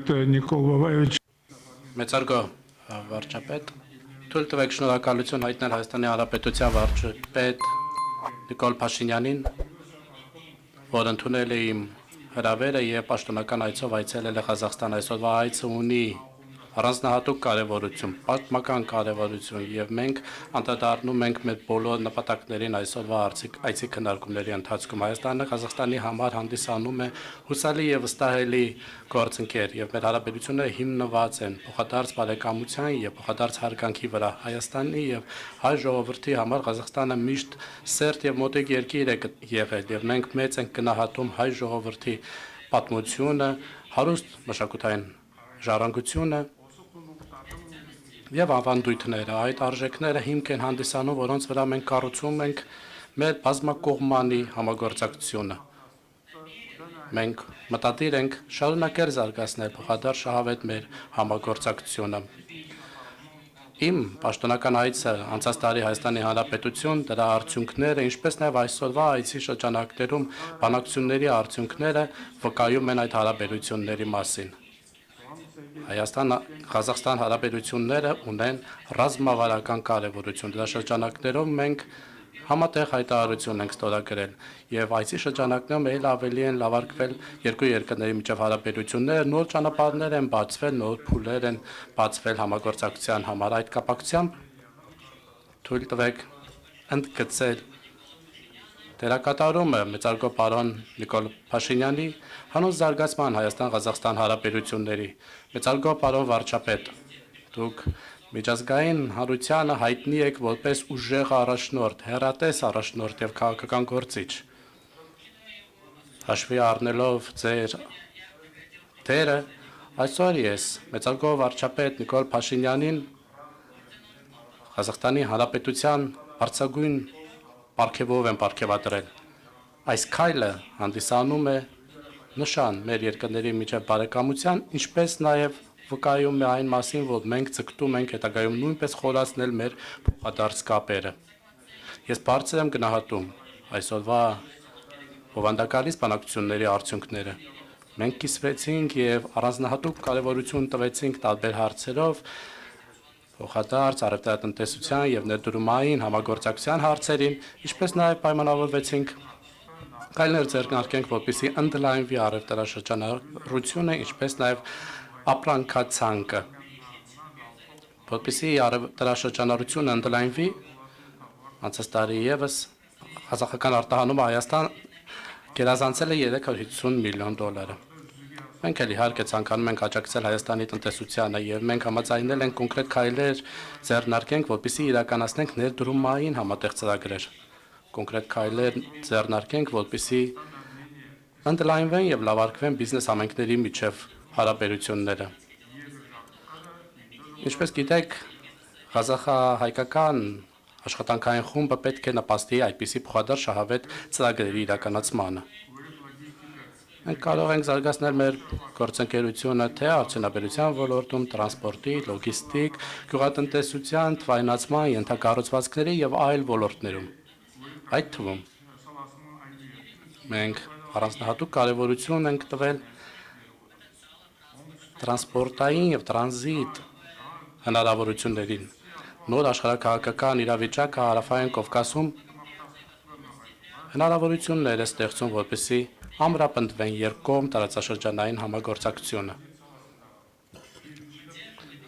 Никол Бабаевич. Մեծարգո վարչապետ, թույլ տվեք շնորհակալություն հայտնել Հայաստանի Հանրապետության վարչապետ Նիկոլ Փաշինյանին, որ ընդունել է իմ հրավերը եւ պաշտոնական այցով այցելել է Ղազախստան։ Այսօրվա այցը ունի առանձնահատուկ կարևորություն, պատմական կարևորություն եւ մենք անդրադառնում ենք մեր բոլոր նպատակներին այսօրվա այցի քննարկումների ընթացքում։ Հայաստանը Ղազախստանի համար հանդիսանում է հուսալի եւ վստահելի գործընկեր եւ մեր հարաբերությունները հիմնված են փոխադարձ բարեկամության եւ փոխադարձ հարգանքի վրա։ Հայաստանի եւ հայ ժողովրդի համար Ղազախստանը միշտ սերտ եւ մոտիկ երկիր է եղել եւ մենք մեծ ենք գնահատում հայ ժողովրդի պատմությունը, հարուստ մշակութային ժառանգությունը եւ ավանդույթները, այդ արժեքները հիմք են հանդիսանում, որոնց վրա մենք կառուցում ենք մեր բազմակողմանի համագործակցությունը։ Մենք մտադիր ենք շարունակել զարգացնել փոխադարձ շահավետ մեր համագործակցությունը։ Իմ պաշտոնական այցը անցած տարի Հայաստանի Հանրապետություն, դրա արդյունքները, ինչպես նաեւ այսօրվա այցի շրջանակներում բանակցությունների արդյունքները վկայում են այդ հարաբերությունների մասին։ Հայաստան-Ղազախստան հարաբերությունները ունեն ռազմավարական կարևորություն։ Դրա շրջանակներով մենք համատեղ հայտարարություն ենք ստորագրել եւ այցի շրջանակներում ել ավելի են լավարկվել երկու երկրների միջև հարաբերությունները, նոր ճանապարհներ են բացվել, նոր փուլեր են բացվել համագործակցության համար։ Այդ կապակցությամբ թույլ տվեք ընդգծել դերակատարումը մեծարգո պարոն Նիկոլ Փաշինյանի հանուն զարգացման Հայաստան-Ղազախստան հարաբերությունների։ Մեծարգո պարոն վարչապետ, դուք միջազգային հանրությանը հայտնի եք որպես ուժեղ առաջնորդ, հեռատես առաջնորդ եւ քաղաքական գործիչ։ Հաշվի առնելով ձեր դերը, այսօր ես մեծարգո վարչապետ Նիկոլ Փաշինյանին Ղազախստանի Հանրապետության բարձրագույն պարգևով եմ պարգևատրել։ Այս քայլը հանդիսանում է նշան մեր երկրների միջև բարեկամության, ինչպես նաև վկայում է այն մասին, որ մենք ցկտում ենք հետագայում նույնպես խորացնել մեր փոխադարձ կապերը։ Ես բարձր եմ գնահատում այսօրվա բովանդակալից բանակցությունների արդյունքները։ Մենք կիսվեցինք եւ առանձնահատուկ կարեւորություն տվեցինք տարբեր հարցերով, փոխադարձ առևտրատնտեսության եւ ներդրումային համագործակցության հարցերին, ինչպես նաեւ պայմանավորվեցինք քայլեր ձեռնարկենք, որպեսզի ընդլայնվի առևտրաշրջանառությունը, ինչպես նաեւ ապրանքացանկը։ Որպեսզի առևտրաշրջանառությունը ընդլայնվի, անցած տարի եւս ղազախական արտահանումը Հայաստան գերազանցել է $350 միլիոն։ Մենք էլ իհարկե ցանկանում ենք աջակցել Հայաստանի տնտեսությանը եւ մենք համաձայնել ենք կոնկրետ քայլեր ձեռնարկենք, որպեսզի իրականացնենք ներդրումային համատեղ ծրագրեր։ Կոնկրետ քայլեր ձեռնարկենք, որպեսզի ընդլայնվեն եւ լավարկվեն բիզնես համայնքների միջև հարաբերությունները։ Ինչպես գիտեք, ղազախա-հայկական աշխատանքային խումբը պետք է նպաստի այդպիսի փոխադարձ շահավետ ծրագրերի իրականացմանը։ Մենք կարող ենք զարգացնել մեր գործընկերությունը թե արդյունաբերության ոլորտում, տրանսպորտի, լոգիստիկ, գյուղատնտեսության, թվայնացման, ենթակառուցվածքների եւ այլ ոլորտներում։ Այդ թվում մենք առանձնահատուկ կարեւորություն ենք տվել տրանսպորտային եւ տրանզիտ հնարավորություններին։ Նոր աշխարհակաղակական իրավիճակը Հարավային Կովկասում հնարավորություններ է ստեղծում, որպեսզի ամրապնդվեն երկկողմ տարածաշրջանային համագործակցությունը։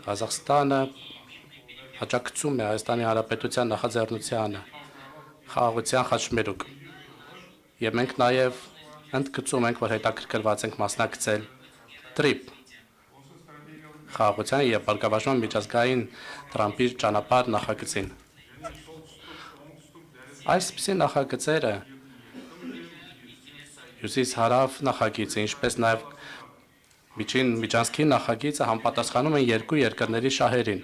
Ղազախստանը աջակցում է Հայաստանի Հանրապետության նախաձեռնությանը խաղաղության խաչմերուկ եւ մենք նաեւ ընդգծում ենք, որ հետաքրքրված ենք մասնակցել TRIP խաղաղության եւ բարգավաճման միջազգային Տրամպի ճանապարհ նախագծին։ Այսպիսի նախագծերը հյուսիս-հարավ նախագիծը, ինչպես նաև միջանցքի նախագիծը համապատասխանում են երկու երկրների շահերին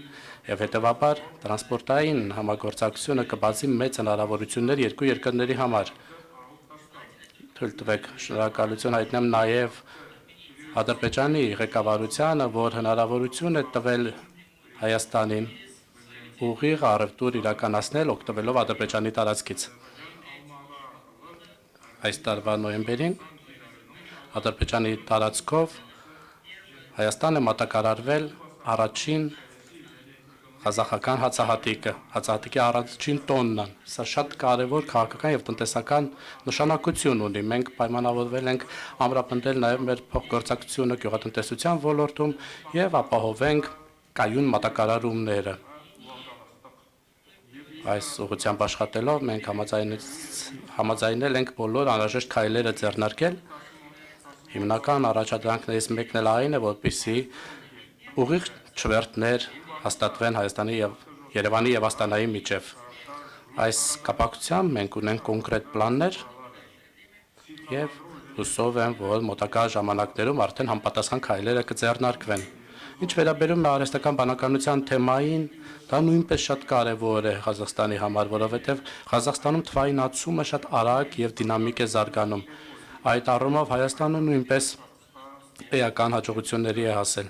եւ հետեւաբար տրանսպորտային համագործակցությունը կբացի մեծ հնարավորություններ երկու երկրների համար։ Թույլ տվեք շնորհակալություն հայտնեմ նաև Ադրբեջանի ղեկավարությանը, որ հնարավորություն է տվել Հայաստանին ուղիղ առևտուր իրականացնել օգտվելով Ադրբեջանի տարածքից։ Այս տարվա նոյեմբերին Ադրբեջանի տարածքով Հայաստանը մատակարարվել առաջին Ղազախական հացահատիկի առաջին տոննան։ Սա շատ կարևոր քաղաքական եւ տնտեսական նշանակություն ունի։ Մենք պայմանավորվել ենք ամրապնդել նաեւ մեր փոխգործակցությունը գյուղատնտեսության ոլորտում եւ ապահովենք կայուն մատակարարումները։ Այս ուղղությամբ աշխատելով մենք համաձայնել ենք բոլոր անհրաժեշտ քայլերը ձեռնարկել։ Հիմնական առաջադրանքներից մեկն էլ այն է, որպեսզի ուղիղ չվերթներ հաստատվեն Հայաստանի եւ Երևանի եւ Աստանայի միջև։ Այս կապակցությամբ մենք ունենք կոնկրետ պլաններ եւ հուսով եմ, որ մոտակա ժամանակներում արդեն համապատասխան քայլերը կձեռնարկվեն։ Ինչ վերաբերում է արհեստական բանականության թեմային, դա նույնպես շատ կարևոր է Ղազախստանի համար, որովհետեւ Ղազախստանում թվայինացումը շատ արագ եւ դինամիկ է զարգանում։ Այդ առումով Հայաստանը նույնպես էական հաջողությունների է հասել։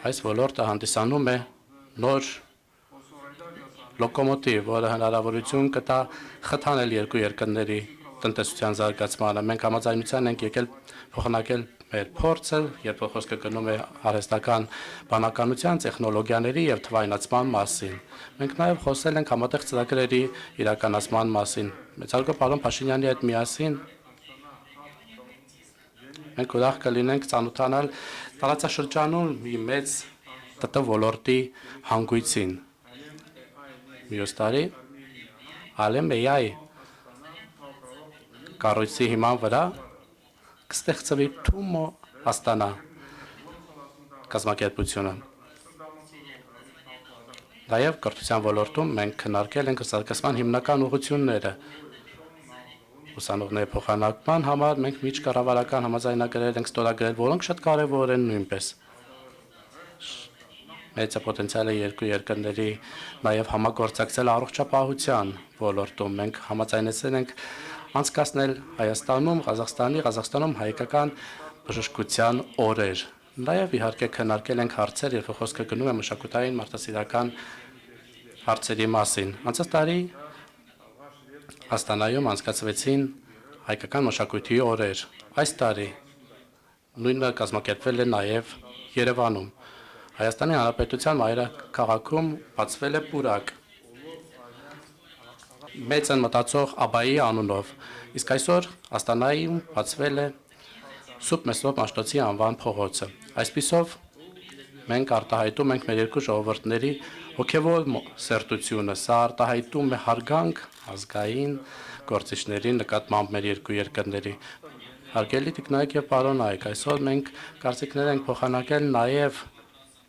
Այս ոլորտը հանդիսանում է նոր լոկոմոտիվ, որը հնարավորություն կտա խթանել երկու երկրների տնտեսության զարգացմանը։ Մենք համաձայնության ենք եկել փոխանակել մեր փորձը, երբ խոսքը գնում է արհեստական բանականության, տեխնոլոգիաների եւ թվայնացման մասին։ Մենք նաեւ խոսել ենք համատեղ ծրագրերի իրականացման մասին։ Մեծարգո պարոն Փաշինյանի հետ միասին մենք ուրախ կլինենք ծանոթանալ տարածաշրջանում մի մեծ ՏՏ ոլորտի հանգույցին։ Մյուս տարի Ալեմ-AI կառույցի հիման վրա կստեղծվի Թումո Աստանա կազմակերպությունը։ Նաև կրթության ոլորտում մենք քննարկել ենք զարգացման հիմնական ուղղությունները։ Ուսանողների փոխանակման համար մենք միջկառավարական համաձայնագրեր ենք ստորագրել, որոնք շատ կարևոր են նույնպես։ Մեծ պոտենցիալ է երկու երկրների նաև համագործակցել առողջապահության ոլորտում։ Մենք համաձայնեցել ենք անցկացնել Հայաստանում, Ղազախստանում հայկական բժշկության օրեր։ Նաև իհարկե քննարկել ենք հարցեր, երբ խոսքը գնում է մշակութային մարդասիրական հարցերի մասին։ Անցած տարի Աստանայում անցկացվեցին հայկական մշակույթի օրեր։ Այս տարի նույնը կազմակերպվել է նաև Երևանում։ Հայաստանի Հանրապետության մայրաքաղաքում բացվել է պուրակ մեծ մտածող Աբայի անունով, իսկ այսօր Աստանայում բացվել է Սուրբ Մեսրոպ Մաշտոցի անվան փողոցը։ Այսպիսով մենք արտահայտում ենք մեր երկու ժողովուրդների հոգևոր սերտությունը, սա արտահայտում է հարգանք ազգային գործիչների նկատմամբ մեր երկու երկրների։ Հարգելի տիկնայք եւ պարոնայք, այսօր մենք կարծիքներ ենք փոխանակել նաեւ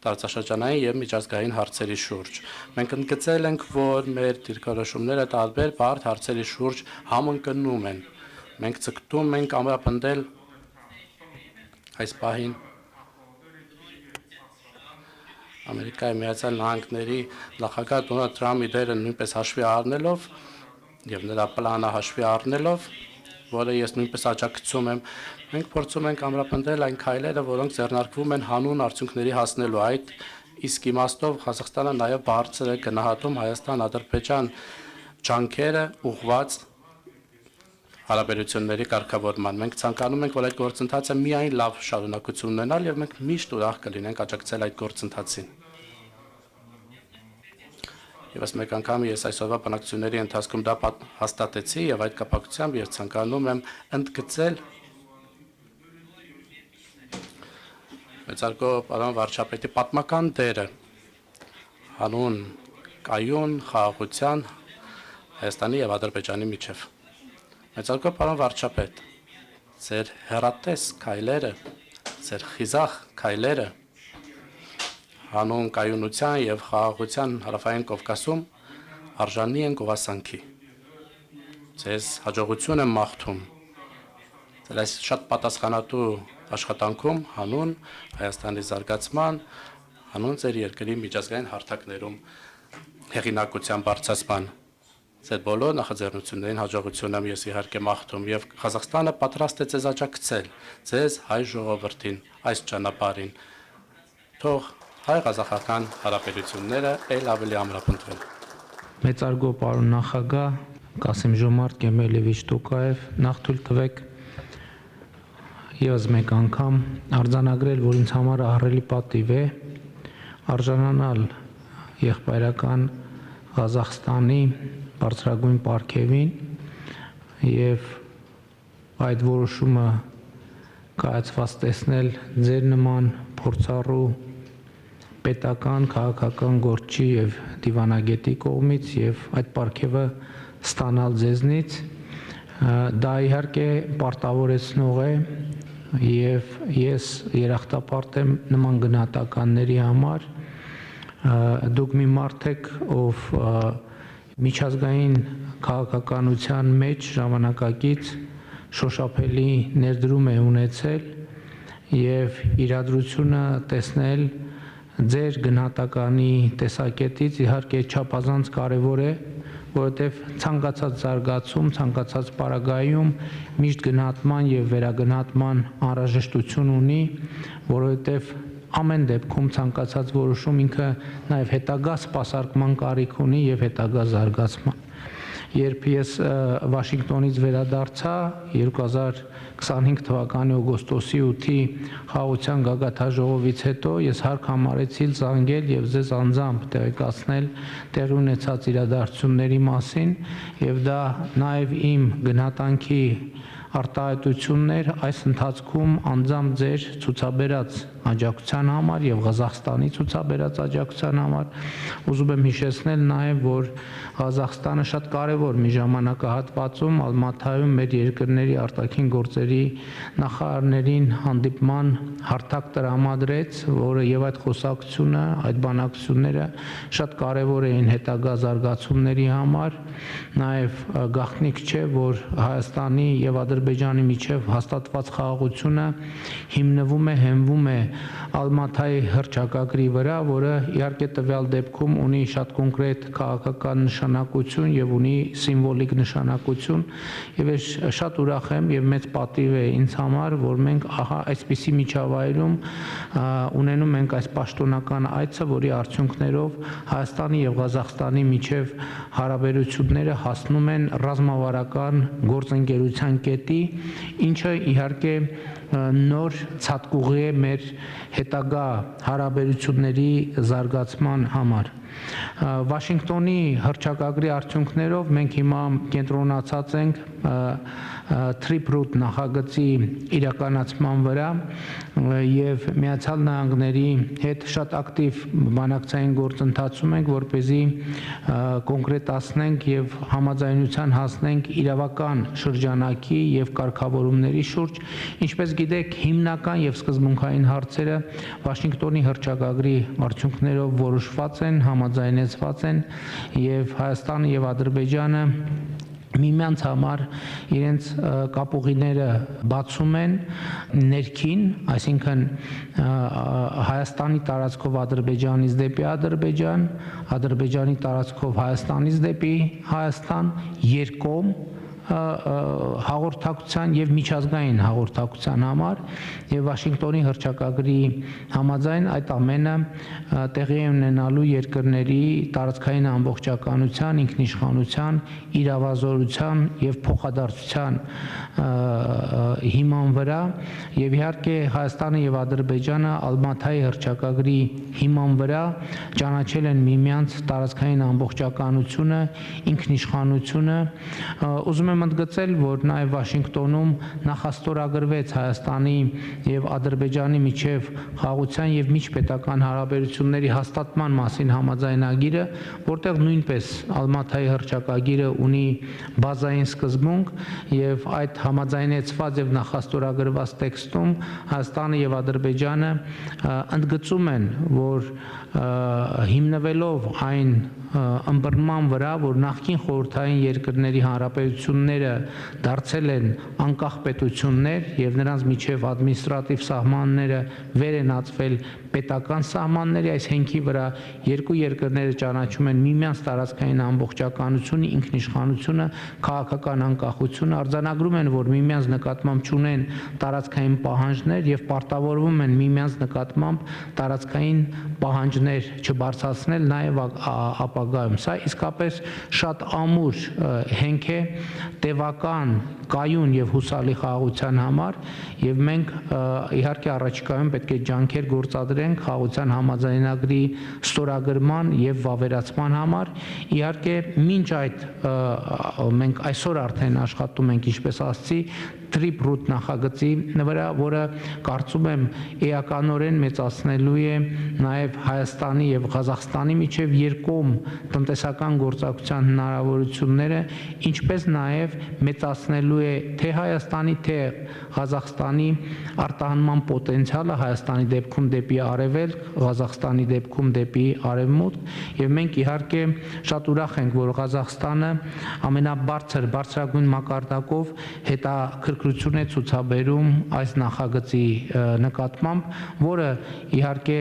տարածաշրջանային եւ միջազգային հարցերի շուրջ։ Մենք ընդգծել ենք, որ մեր դիրքորոշումները տարբեր բարդ հարցերի շուրջ համընկնում են։ Մենք ցկտում ենք ամրապնդել այս պահին Ամերիկայի Միացյալ Նահանգների նախագահ Դոնալդ Թրամփի դերը նույնպես հաշվի առնելով եւ նրա պլանը հաշվի առնելով, որը ես նույնպես աջակցում եմ, մենք փորձում ենք ամրապնդել այն քայլերը, որոնք ձեռնարկվում են հանուն արդյունքների հասնելու այդ իսկ իմաստով Ղազախստանը նաև բարձր է գնահատում Հայաստան-Ադրբեջան ջանքերը ուղղված հարաբերությունների կարգավորման։ Մենք ցանկանում ենք, որ այդ գործընթացը միայն լավ շարունակություն ունենալ եւ մենք միշտ ուրախ կլինենք աջակցել այդ գործընթացին։ Եվս մեկ անգամ ես այսօրվա բանակցությունների ընթացքում դա հաստատեցի եւ այդ կապակցությամբ ես ցանկանում եմ ընդգծել մեծարգո պարոն վարչապետի պատմական դերը հանուն կայուն խաղաղության Հայաստանի եւ Ադրբեջանի միջև։ Մեծարգո պարոն վարչապետ, ձեր հեռատես քայլերը, ձեր խիզախ քայլերը հանուն կայունության եւ խաղաղության հարավային Կովկասում արժանի են գովասանքի։ Ձեզ հաջողություն եմ մաղթում։ Ձեր այս շատ պատասխանատու աշխատանքում հանուն Հայաստանի զարգացման, հանուն ձեր երկրի միջազգային հարթակներում հեղինակության բարձրացման։ Ձեր բոլոր նախաձեռնություններին հաջողություն եմ ես իհարկե մաղթում եւ Ղազախստանը պատրաստ է ձեզ աջակցել, ձեզ հայ ժողովրդին այս ճանապարհին։ Թող հայ-ղազախական հարաբերությունները ել ավելի ամրապնդվեն։ Մեծարգո պարոն նախագահ Կասիմ Ժոմարտ Կեմելևիչ Տոկաև, նախ թույլ տվեք եւս մեկ անգամ արձանագրել, որ ինձ համար ահռելի պատիվ է արժանանալ եղբայրական Ղազախստանի բարձրագույն պարգևին եւ այդ որոշումը կայացված տեսնել ձեր նման փորձառու պետական, քաղաքական գործչի եւ դիվանագետի կողմից եւ այդ պարգևը ստանալ ձեզնից դա իհարկե պարտավորեցնող է եւ ես երախտապարտ եմ նման գնահատականների համար դուք մի մարդ եք ով միջազգային քաղաքականության մեջ ժամանակակից շոշափելի ներդրում է ունեցել եւ իրադրությունը տեսնել ձեր գնահատականի տեսակետից իհարկե չափազանց կարևոր է, որովհետև ցանկացած զարգացում, ցանկացած պարագայում միշտ գնահատման եւ վերագնահատման անհրաժեշտություն ունի, որովհետև ամեն դեպքում ցանկացած որոշում ինքը նաեւ հետագա սպասարկման կարիք ունի եւ հետագա զարգացման։ Երբ ես Վաշինգտոնից վերադարձա 2025 թվականի օգոստոսի 8-ի խաղաղության գագաթաժողովից հետո ես հարկ համարեցի զանգել եւ ձեզ անձամբ տեղեկացնել տեղի ունեցած իրադարձությունների մասին եւ դա նաեւ իմ գնահատանքի արտահայտություններ այս ընթացքում անձամբ ձեր ցուցաբերած աջակցության համար եւ Ղազախստանի ցուցաբերած աջակցության համար ուզում եմ հիշեցնել նաեւ որ Ղազախստանը շատ կարեւոր մի ժամանակահատվածում Ալմաթայում մեր երկրների արտաքին գործերի նախարարներին հանդիպման հարթակ տրամադրեց, որը եւ այդ խոսակցությունը, այդ բանակցությունները շատ կարեւոր էին հետագա զարգացումների համար, նաեւ գաղտնիք չէ, որ Հայաստանի եւ Ադրբեջանի միջև հաստատված խաղաղությունը հիմնվում է, հենվում է Ալմաթայի հռչակագրի վրա, որը իհարկե տվյալ դեպքում ունի շատ կոնկրետ քաղաքական նշանակություն եւ ունի սիմվոլիկ նշանակություն եւ ես շատ ուրախ եմ եւ մեծ պատիվ է ինձ համար, որ մենք ահա այսպիսի միջավայրում ունենում ենք այս պաշտոնական այցը, որի արդյունքներով Հայաստանի եւ Ղազախստանի միջև հարաբերությունները հասնում են ռազմավարական գործընկերության կետի, ինչը իհարկե նոր ցածկուղի է մեր հետագա հարաբերությունների զարգացման համար։ Վաշինգտոնի հռչակագրի արդյունքներով մենք հիմա կենտրոնացած ենք Trip-Root նախագծի իրականացման վրա եւ Միացյալ Նահանգների հետ շատ ակտիվ բանակցային գործընթացում ենք, որպեսզի կոնկրետացնենք եւ համաձայնության հասնենք իրավական շրջանակի եւ կարգավորումների շուրջ, ինչպես գիտեք, հիմնական եւ սկզբունքային հարցերը Վաշինգտոնի հռչակագրի արդյունքներով որոշված են, համաձայնեցված են եւ Հայաստանը եւ Ադրբեջանը միմյանց համար իրենց կապուղիները բացում են ներքին, այսինքն Հայաստանի տարածքով Ադրբեջանից դեպի Ադրբեջան, Ադրբեջանի տարածքով Հայաստանից դեպի Հայաստան, երկկողմ հաղորդակցության եւ միջազգային հաղորդակցության համար եւ Վաշինգտոնի հռչակագրի համաձայն այդ ամենը տեղի ունենալու երկրների տարածքային ամբողջականության, ինքնիշխանության, իրավազորության եւ փոխադարձության հիման վրա եւ իհարկե Հայաստանը եւ Ադրբեջանը Ալմաթայի հռչակագրի հիման վրա ճանաչել են միմյանց տարածքային ամբողջականությունը, ինքնիշխանությունը, ուզում եմ ընդգծել, որ նաև Վաշինգտոնում նախաստորագրվեց Հայաստանի եւ Ադրբեջանի միջև խաղաղության եւ միջպետական հարաբերությունների հաստատման մասին համաձայնագիրը, որտեղ նույնպես Ալմաթայի հռչակագիրը ունի բազային սկզբունք եւ այդ համաձայնեցված եւ նախաստորագրված տեքստում Հայաստանը եւ Ադրբեջանը ընդգծում են, որ հիմնվելով այն ըմբռնման վրա, որ նախկին խորհրդային երկրների հանրապետությունները դարձել են անկախ պետություններ եւ նրանց միջև ադմինիստրատիվ սահմանները վեր են ածվել պետական սահմանների, այս հենքի վրա երկու երկրները ճանաչում են միմյանց տարածքային ամբողջականությունը, ինքնիշխանությունը, քաղաքական անկախությունը, արձանագրում են, որ միմյանց նկատմամբ չունեն տարածքային պահանջներ եւ պարտավորվում են միմյանց նկատմամբ տարածքային պահանջներ չբարձրացնել, նաեւ ապագայում։ Սա իսկապես շատ ամուր հենք է տևական, կայուն եւ հուսալի խաղաղության համար եւ մենք իհարկե առաջիկայում պետք է ջանքեր գործադրենք խաղաղության համաձայնագրի ստորագրման եւ վավերացման համար։ Իհարկե մինչ այդ մենք այսօր արդեն աշխատում ենք, ինչպես ասացի, Trip Route նախագծի վրա, որը կարծում եմ էականորեն մեծացնելու է նաև Հայաստանի եւ Ղազախստանի միջև երկկողմ տնտեսական գործակցության հնարավորությունները, ինչպես նաև մեծացնելու է թե Հայաստանի, թե Ղազախստանի արտահանման պոտենցիալը Հայաստանի դեպքում դեպի արևելք, Ղազախստանի դեպքում դեպի արևմուտք եւ մենք իհարկե շատ ուրախ ենք, որ Ղազախստանը ամենաբարձրագույն մակարդակով հետաքրքրություն է ցուցաբերում այս նախագծի նկատմամբ, որը իհարկե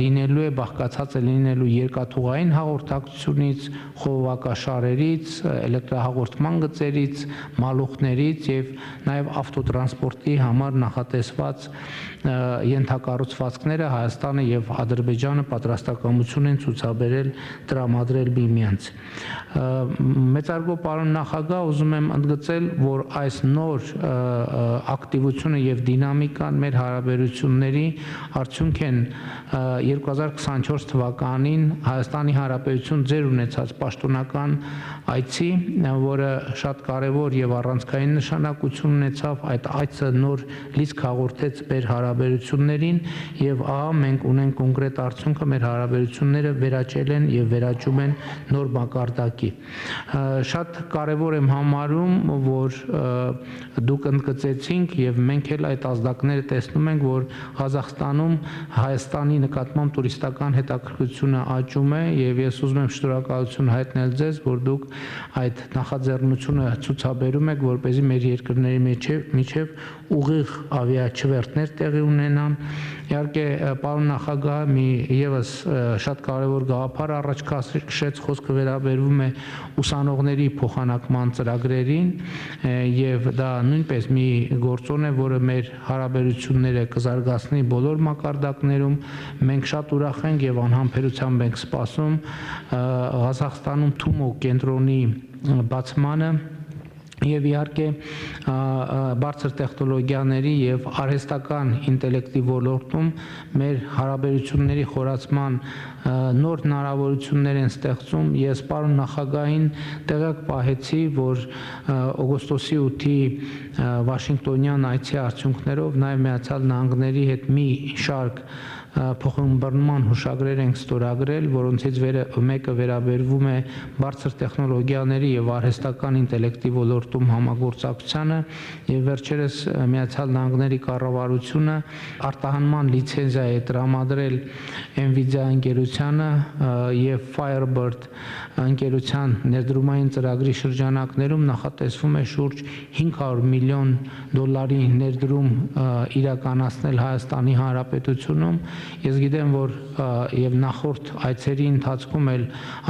լինելու է բաղկացած է լինելու երկաթուղային հաղորդակցությունից, խողովակաշարերից, էլեկտրահաղորդման գծերից, մալուխներից եւ նաեւ ավտոտրանսպորտի համար նախատեսված ենթակառուցվածքները Հայաստանը եւ Ադրբեջանը պատրաստակամություն են ցուցաբերել տրամադրել միմյանց։ Մեծարգո պարոն նախագահ, ուզում եմ ընդգծել, որ այս նոր ակտիվությունը եւ դինամիկան մեր հարաբերությունների արդյունք են 2024 թվականին Հայաստանի Հանրապետություն ձեր ունեցած պաշտոնական այցի, որը շատ կարևոր եւ առանցքային նշանակություն ունեցավ, այդ այցը նոր լիցք հաղորդեց մեր հարաբերություններին եւ ահա մենք ունենք կոնկրետ արդյունքը, մեր հարաբերությունները վերաճել են եւ վերաճում են նոր մակարդակի։ Շատ կարևոր եմ համարում, որ դուք ընդգծեցինք եւ մենք էլ այդ ազդակները տեսնում ենք, որ Ղազախստանում Հայաստանի նկատմամբ տուրիստական հետաքրքրությունը աճում է եւ ես ուզում եմ շնորհակալություն հայտնել ձեզ, որ դուք այդ նախաձեռնությունը ցուցաբերում եք, որպեսզի մեր երկրների միջև ուղիղ ավիաչվերթներ տեղի ունենան։ Իհարկե, պարոն նախագահ, մի եւս շատ կարևոր գաղափար առաջ քաշեց, խոսքը վերաբերվում է ուսանողների փոխանակման ծրագրերին եւ դա նույնպես մի գործոն է, որը մեր հարաբերությունները կզարգացնի բոլոր մակարդակներում։ Մենք շատ ուրախ ենք եւ անհամբերությամբ ենք սպասում Ղազախստանում Թումո կենտրոնի բացմանը եւ իհարկե բարձր տեխնոլոգիաների եւ արհեստական ինտելեկտի ոլորտում մեր հարաբերությունների խորացման նոր հնարավորություններ են ստեղծում։ Ես պարոն նախագահին տեղյակ պահեցի, որ օգոստոսի 8-ի Վաշինգտոնյան այցի արդյունքներով նաեւ Միացյալ Նահանգների հետ մի շարք փոխըմբռնման հուշագրեր ենք ստորագրել, որոնցից մեկը վերաբերվում է բարձր տեխնոլոգիաների եւ արհեստական ինտելեկտի ոլորտում համագործակցությանը եւ վերջերս Միացյալ Նահանգների կառավարությունը արտահանման լիցենզիա է տրամադրել Nvidia ընկերությանը եւ Firebird ընկերության ներդրումային ծրագրի շրջանակներում նախատեսվում է շուրջ $500 միլիոն ներդրում իրականացնել Հայաստանի Հանրապետությունում։ Ես գիտեմ, որ եւ նախորդ այցերի ընթացքում էլ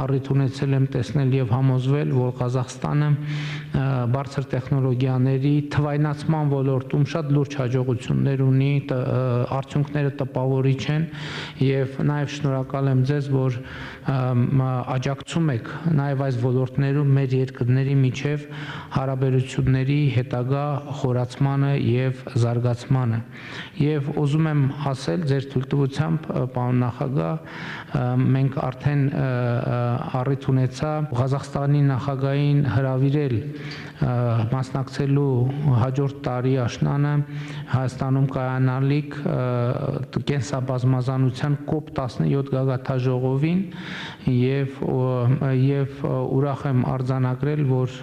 առիթ ունեցել եմ տեսնել եւ համոզվել, որ Ղազախստանը բարձր տեխնոլոգիաների թվայնացման ոլորտում շատ լուրջ հաջողություններ ունի, արդյունքները տպավորիչ են եւ նաեւ շնորհակալ եմ ձեզ, որ աջակցում եք նաեւ այս ոլորտներում մեր երկրների միջև հարաբերությունների հետագա խորացմանը եւ զարգացմանը։ Եվ ուզում եմ ասել ձեր թույլտվությամբ, պարոն նախագահ, մենք արդեն առիթ ունեցա Ղազախստանի նախագահին հրավիրել մասնակցելու հաջորդ տարի աշնանը Հայաստանում կայանալիք կենսաբազմազանության COP17 գագաթաժողովին եւ ուրախ եմ արձանագրել, որ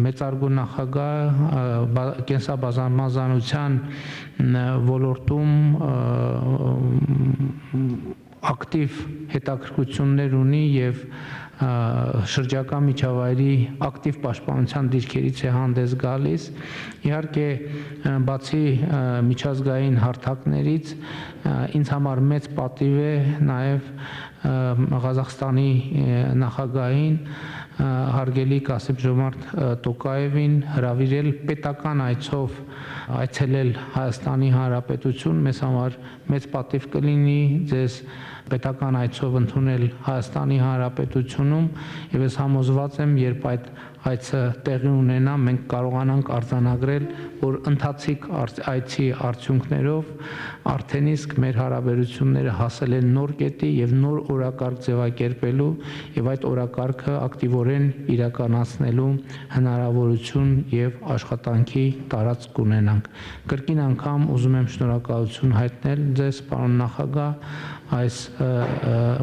մեծարգո նախագահ կենսաբազմազանության ոլորտում ակտիվ հետաքրքրություններ ունի եւ շրջակա միջավայրի ակտիվ պաշտպանության դիրքերից է հանդես գալիս։ Իհարկե, բացի միջազգային հարթակներից, ինձ համար մեծ պատիվ է նաեւ Ղազախստանի նախագահին հարգելի Կասիմ-Ժոմարթ Տոկաևին հրավիրել պետական այցով այցելել Հայաստանի Հանրապետություն, մեզ համար մեծ պատիվ կլինի ձեզ պետական այցով ընդունել Հայաստանի Հանրապետությունում եւ ես համոզված եմ, երբ այդ այցը տեղի ունենա, մենք կարողանանք արձանագրել, որ ընթացիկ այցի արդյունքներով արդեն իսկ մեր հարաբերությունները հասել են նոր կետի եւ նոր օրակարգ ձևակերպելու եւ այդ օրակարգը ակտիվորեն իրականացնելու հնարավորություն եւ աշխատանքի տարածք կունենանք։ Կրկին անգամ ուզում եմ շնորհակալություն հայտնել ձեզ, պարոն նախագահ, այս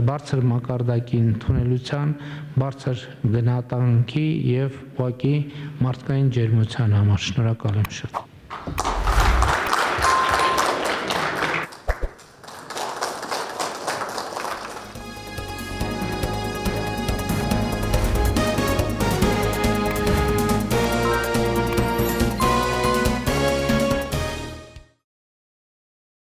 բարձր մակարդակի ընդունելության, բարձր գնահատանքի եւ ուղղակի մարդկային ջերմության համար։ Շնորհակալ եմ շատ։